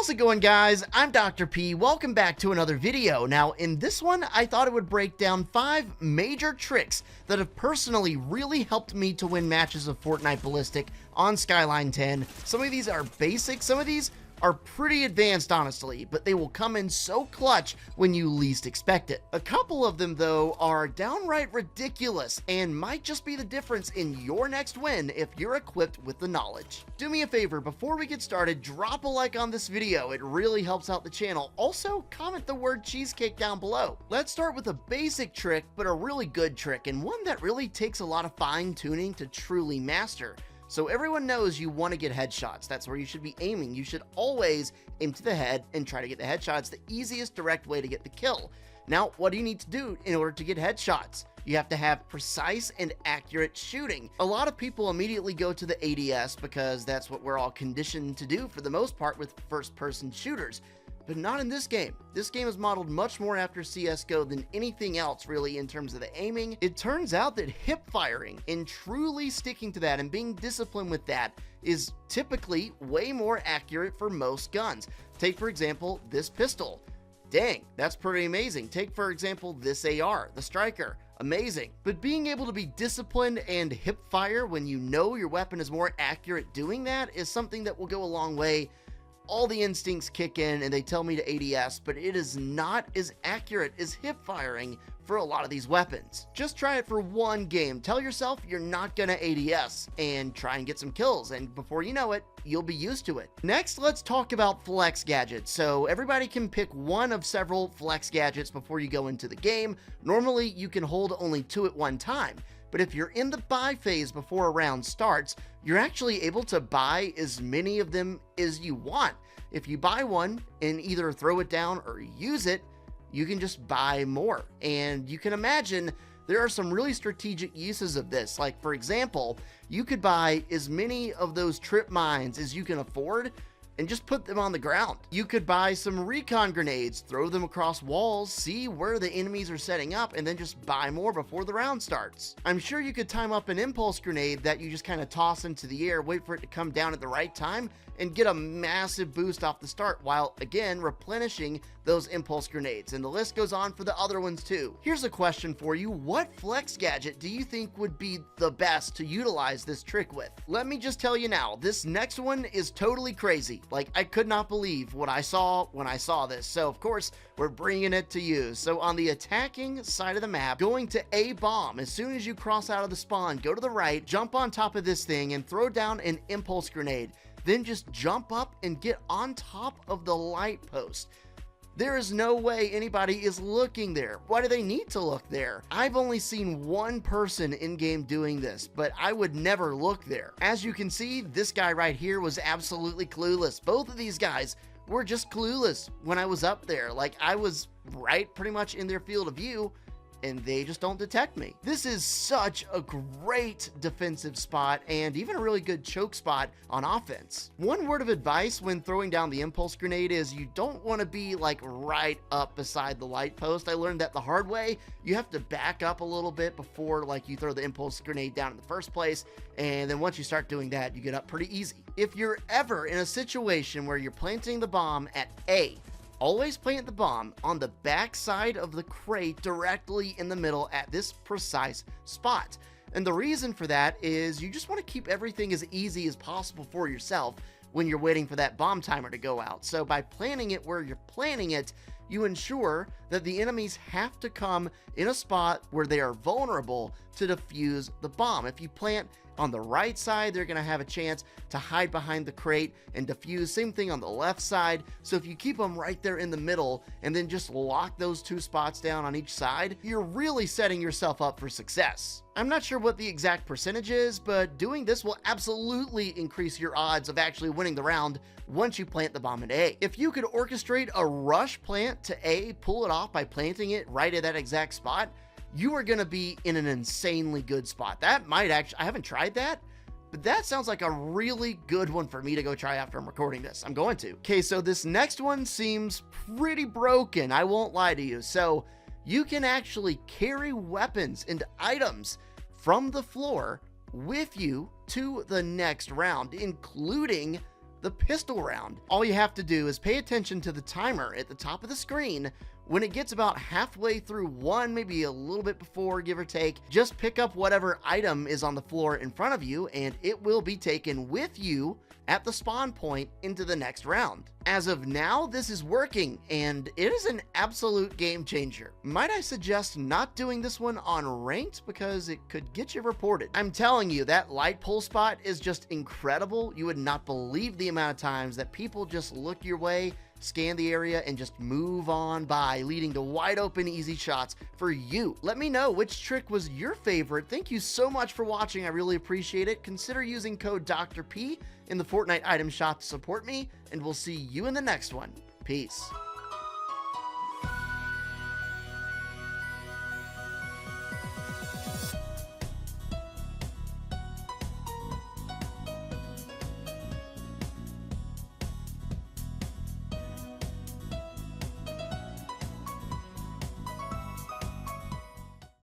How's it going, guys? I'm Dr. P. Welcome back to another video. Now, in this one, I thought it would break down 5 major tricks that have personally really helped me to win matches of Fortnite Ballistic on Skyline 10. Some of these are basic, some of these are pretty advanced, honestly, but they will come in so clutch when you least expect it. A couple of them, though, are downright ridiculous and might just be the difference in your next win if you're equipped with the knowledge. Do me a favor, before we get started, drop a like on this video. It really helps out the channel. Also, comment the word cheesecake down below. Let's start with a basic trick, but a really good trick, and one that really takes a lot of fine-tuning to truly master. So everyone knows you want to get headshots. That's where you should be aiming. You should always aim to the head and try to get the headshot. It's the easiest direct way to get the kill. Now, what do you need to do in order to get headshots? You have to have precise and accurate shooting. A lot of people immediately go to the ADS because that's what we're all conditioned to do for the most part with first-person shooters. But not in this game. This game is modeled much more after CSGO than anything else really in terms of the aiming. It turns out that hip firing and truly sticking to that and being disciplined with that is typically way more accurate for most guns. Take, for example, this pistol. Dang, that's pretty amazing. Take, for example, this AR, the Striker. Amazing. But being able to be disciplined and hip fire when you know your weapon is more accurate doing that is something that will go a long way. All the instincts kick in and they tell me to ADS, but it is not as accurate as hip firing for a lot of these weapons. Just try it for one game. Tell yourself you're not gonna ADS and try and get some kills, and before you know it, you'll be used to it. Next, let's talk about flex gadgets. So everybody can pick one of several flex gadgets before you go into the game. Normally, you can hold only 2 at one time. But if you're in the buy phase before a round starts, you're actually able to buy as many of them as you want. If you buy one and either throw it down or use it, you can just buy more. And you can imagine there are some really strategic uses of this. Like, for example, you could buy as many of those trip mines as you can afford and just put them on the ground. You could buy some recon grenades, throw them across walls, see where the enemies are setting up, and then just buy more before the round starts. I'm sure you could time up an impulse grenade that you just kind of toss into the air, wait for it to come down at the right time, and get a massive boost off the start while, again, replenishing those impulse grenades. And the list goes on for the other ones too. Here's a question for you. What flex gadget do you think would be the best to utilize this trick with? Let me just tell you now, this next one is totally crazy. Like, I could not believe what I saw when I saw this. So, of course, we're bringing it to you. So, on the attacking side of the map, going to A bomb, as soon as you cross out of the spawn, go to the right, jump on top of this thing, and throw down an impulse grenade. Then just jump up and get on top of the light post. There is no way anybody is looking there. Why do they need to look there? I've only seen one person in game doing this, but I would never look there. As you can see, this guy right here was absolutely clueless. Both of these guys were just clueless when I was up there. Like, I was right pretty much in their field of view, and they just don't detect me. This is such a great defensive spot and even a really good choke spot on offense. One word of advice when throwing down the impulse grenade is you don't want to be like right up beside the light post. I learned that the hard way. You have to back up a little bit before like you throw the impulse grenade down in the first place, and then once you start doing that, you get up pretty easy. If you're ever in a situation where you're planting the bomb at A, always plant the bomb on the back side of the crate directly in the middle at this precise spot. And the reason for that is you just want to keep everything as easy as possible for yourself when you're waiting for that bomb timer to go out. So by planting it where you're planting it, you ensure that the enemies have to come in a spot where they are vulnerable to defuse the bomb. If you plant on the right side, they're going to have a chance to hide behind the crate and defuse. Same thing on the left side. So if you keep them right there in the middle and then just lock those 2 spots down on each side, you're really setting yourself up for success. I'm not sure what the exact percentage is, but doing this will absolutely increase your odds of actually winning the round once you plant the bomb at A. If you could orchestrate a rush plant to A, pull it off by planting it right at that exact spot, you are going to be in an insanely good spot. That might actually, I haven't tried that, but that sounds like a really good one for me to go try after I'm recording this. I'm going to. Okay, so this next one seems pretty broken. I won't lie to you. So you can actually carry weapons and items from the floor with you to the next round, including the pistol round. All you have to do is pay attention to the timer at the top of the screen. When it gets about halfway through one, maybe a little bit before, give or take, just pick up whatever item is on the floor in front of you and it will be taken with you at the spawn point into the next round. As of now, this is working and it is an absolute game changer. Might I suggest not doing this one on ranked because it could get you reported. I'm telling you, that light pole spot is just incredible. You would not believe the amount of times that people just look your way, scan the area, and just move on by, leading to wide open, easy shots for you. Let me know which trick was your favorite. Thank you so much for watching. I really appreciate it. Consider using code Dr. P in the Fortnite item shop to support me, and we'll see you in the next one. Peace.